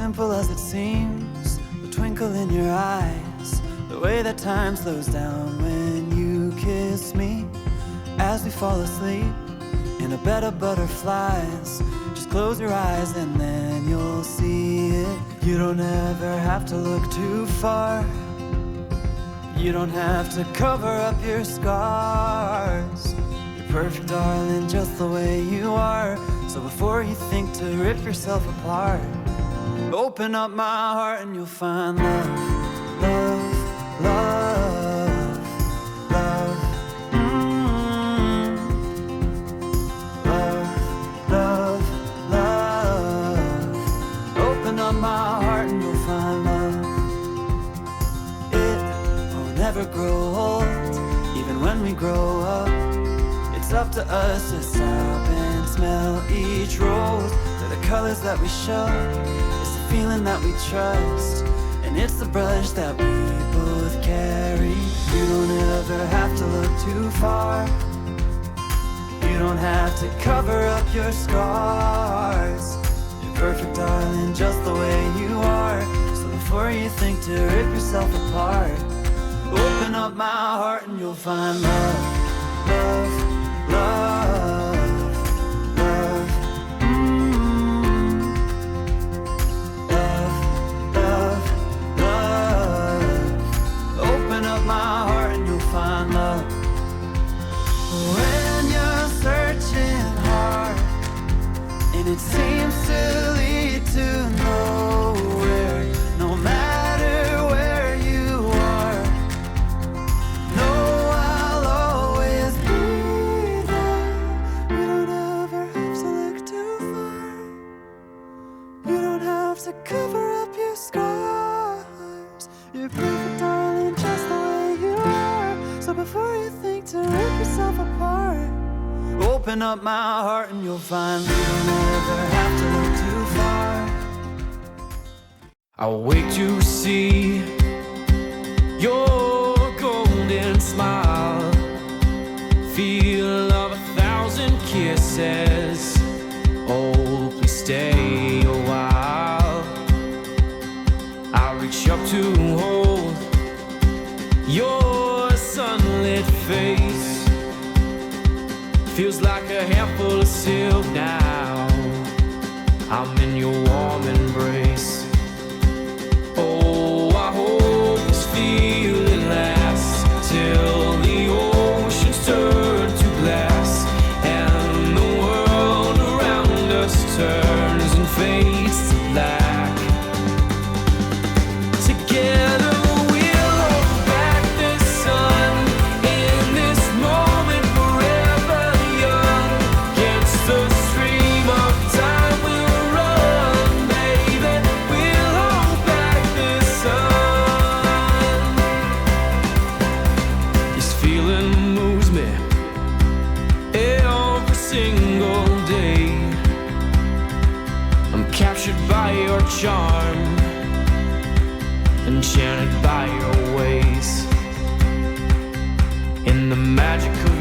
simple as it seems, the twinkle in your eyes, the way that time slows down when you kiss me. As we fall asleep in a bed of butterflies, just close your eyes and then you'll see it. You don't ever have to look too far. You don't have to cover up your scars. You're perfect, darling, just the way you are. So before you think to rip yourself apart, open up my heart and you'll find love, love, love, love, love, love, love. Open up my heart and you'll find love. It will never grow old, even when we grow up. It's up to us to stop and smell each rose. They're the colors that we show. It's the feeling that we trust, and it's the brush that we both carry. You don't ever have to look too far. You don't have to cover up your scars. You're perfect, darling, just the way you are. So before you think to rip yourself apart, open up my heart and you'll find love, love, love, love, love, love, love. Open up my heart and you'll find love. When you're searching hard and it seems to lead to nowhere, no matter where you are, know I'll always be there. You don't ever have to look too far. You don't have to cover up your scars. You're perfect, darling, just the way you are. So before you think to rip yourself apart, open up my heart and you'll find you don't ever have to look too far. I'll wait to see your golden smile, feel of 1,000 kisses. Oh, please stay a while. I'll reach up to hold your sunlit face. Feels like a handful of silk now. I'm in your warm embrace. Oh, I hope this feeling lasts till the oceans turn to glass and the world around us turns and fades to black. Together we'll hold back the sun in this moment, forever young. Against the stream of time we'll run, baby. We'll hold back the sun. This feeling moves me every single day. I'm captured by your charm, enchanted by your ways. In the magic of